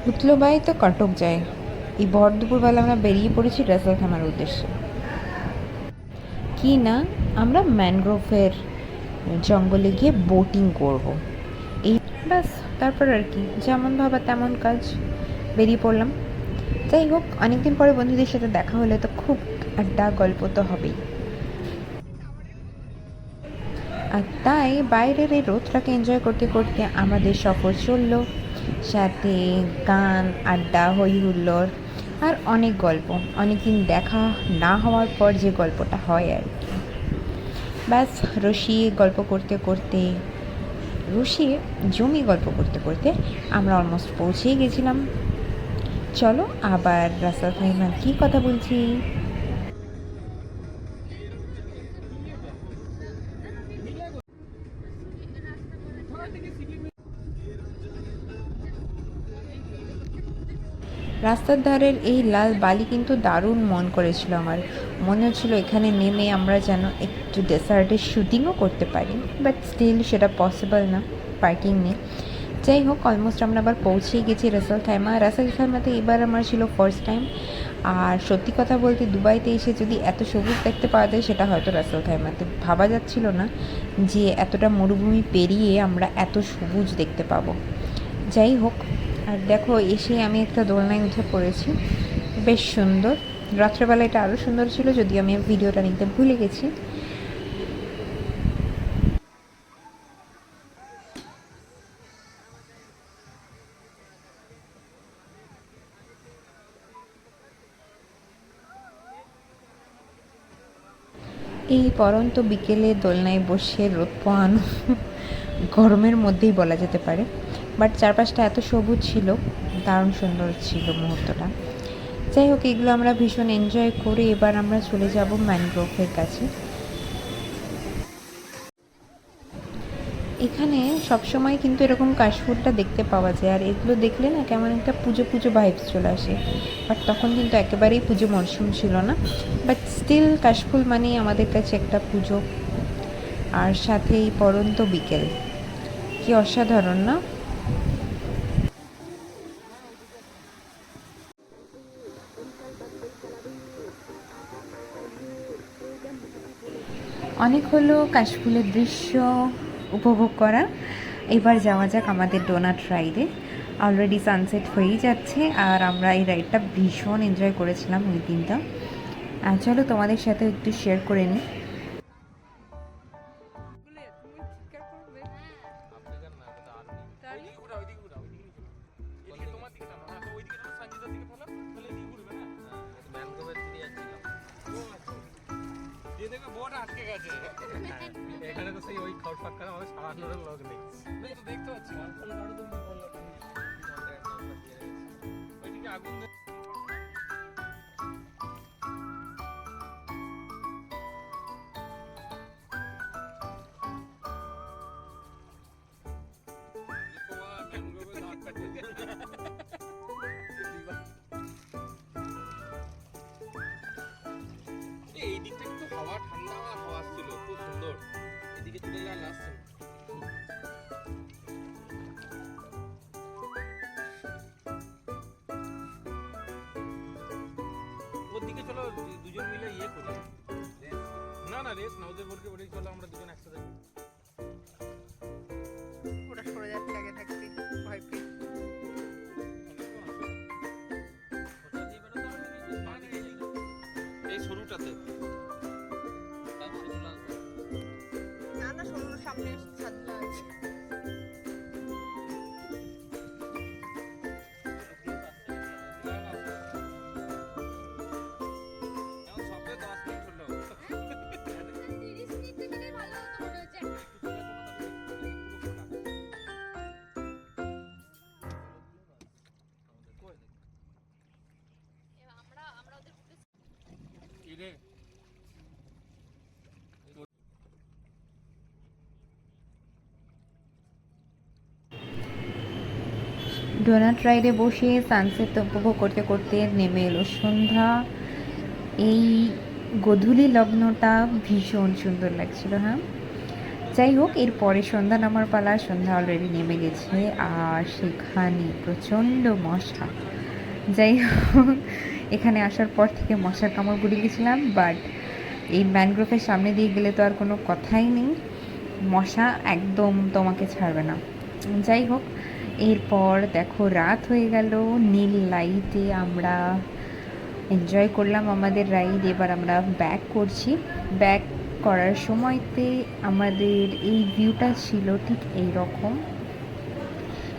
উঠলো ভাই তো কটক যায়। এই ভর দুপুরবেলা আমরা বেরিয়ে পড়েছি রাসেল খামার উদ্দেশ্যে। কি না, আমরা ম্যানগ্রোভের জঙ্গলে গিয়ে বোটিং করব। এই ব্যাস, তারপর আর কি, যেমন ভাবা তেমন কাজ, বেরিয়ে পড়লাম। যাই হোক, অনেকদিন পরে বন্ধুদের সাথে দেখা হলে তো খুব আড্ডা গল্প তো হবেই। আর তাই বাইরের এই রোদটাকে এনজয় করতে করতে আমাদের সফর চলল, সাথে গান, আড্ডা, হই হুল্লোড় আর অনেক গল্প। অনেকদিন দেখা না হওয়ার পর যে গল্পটা হয় আর কি। ব্যাস, গল্প করতে করতে রসিয়ে জমি গল্প করতে করতে আমরা অলমোস্ট পৌঁছেই গেছিলাম। চলো আবার রাস্তা ফাইমা কী কথা বলছি। রাস্তার ধারের এই লাল বালি কিন্তু দারুণ মন করেছিল আমার। মনে হচ্ছিল এখানে নেমে আমরা যেন একটু ডেসার্টের শ্যুটিংও করতে পারি, বাট স্টিল সেটা পসিবল না, পার্কিং নেই। যাই হোক, অলমোস্ট আমরা আবার পৌঁছেই গেছি রাসেল খাইমাতে এবার আমার ছিল ফার্স্ট টাইম। আর সত্যি কথা বলতে দুবাইতে এসে যদি এত সবুজ দেখতে পাওয়া যায় সেটা হয়তো রাসেল খাইমাতে। ভাবা যাচ্ছিল না যে এতটা মরুভূমি পেরিয়ে আমরা এত সবুজ দেখতে পাবো। যাই হোক, আর দেখো এসে আমি একটা দোলনায় উঠে পড়েছি, বেশ সুন্দর। রাত্রেবেলা এটা আরও সুন্দর ছিল, যদিও আমি ভিডিওটা নিতে ভুলে গেছি। এই পরন্ত বিকেলে দোলনায় বসে রোদ পোহানো গরমের মধ্যেই বলা যেতে পারে, বাট চারপাশটা এত সবুজ ছিল, দারুণ সুন্দর ছিল মুহূর্তটা। যাই হোক, এগুলো আমরা ভীষণ এনজয় করে এবার আমরা চলে যাব ম্যানগ্রোভের কাছে। এখানে সবসময় কিন্তু এরকম কাশফুলটা দেখতে পাওয়া যায়, আর এগুলো দেখলে না কেমন একটা পুজো পুজো ভাইবস চলে আসে। বাট তখন কিন্তু একেবারেই পুজো মরশুম ছিল না, বাট স্টিল কাশফুল মানেই আমাদের কাছে একটা পুজো। আর সাথে এই পরন্ত বিকেল, কি অসাধারণ না। অনেক হলো কাশফুলের দৃশ্য উপভোগ করা। এবার যাওয়া যাক আমাদের ডোনাট রাইডে। অলরেডি সানসেট হয়েই যাচ্ছে, আর আমরা এই রাইডটা ভীষণ এনজয় করেছিলাম ওই দিনটা। চলো তোমাদের সাথে একটু শেয়ার করে নিই। এখানে তো সেই ওই খড় ফাঁকা আমাদের সারানোর লোক নেই, তো দেখতে পাচ্ছি ওইদিকে আগুন। এই দিকটা কিন্তু হাওয়া ঠান্ডা হাওয়া আসছিল, খুব সুন্দর। এদিকে চলে গেলে আসছে ওর দিকে। চলো দুজন মিলে ইয়ে করি। না না, রেস না, ওদের বলকে বলি চলো আমরা দুজন একসাথে। ওটা সরে যাচ্ছে আগে থাকতে ভয় পেয়ে। এই শুরুটাতে না না, সরুর সামনে ছাদটা আছে। ডোনাট রাইডে বসে সানসেট উপভোগ করতে করতে নেমে এলো সন্ধ্যা। এই গোধূলি লগ্নটা ভীষণ সুন্দর লাগছিল। হ্যাঁ, যাই হোক, এরপরে সন্ধ্যা নামার পালা। সন্ধ্যা অলরেডি নেমে গেছে আর সেখানে প্রচণ্ড মশা। যাই হোক, এখানে আসার পর থেকে মশার কামড় গুড়ে গেছিলাম, বাট এই ম্যানগ্রোভের সামনে দিয়ে গেলে তো আর কোনো কথাই নেই, মশা একদম তোমাকে ছাড়বে না। যাই হোক, এরপর দেখো রাত হয়ে গেল, নীল লাইটে আমরা এনজয় করলাম আমাদের রাইড। এবার আমরা ব্যাক করছি। ব্যাক করার সময়তে আমাদের এই ভিউটা ছিল ঠিক এই রকম।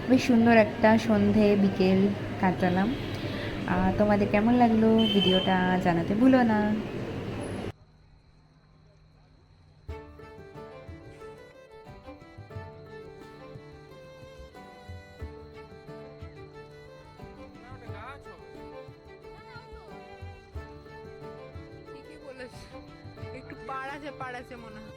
বেশ সুন্দর একটা সন্ধে বিকেল কাটালাম। তোমাদের কেমন লাগলো ভিডিওটা জানাতে ভুলো না। না ওটা গাছ হবে। ঠিকই বলেছ, একটু পাড় আছে মনে হয়।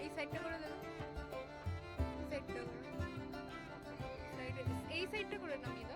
এই সাইডটা করে দাও, এই সাইডটা করে, এই সাইডটা করে নামিয়ে দাও।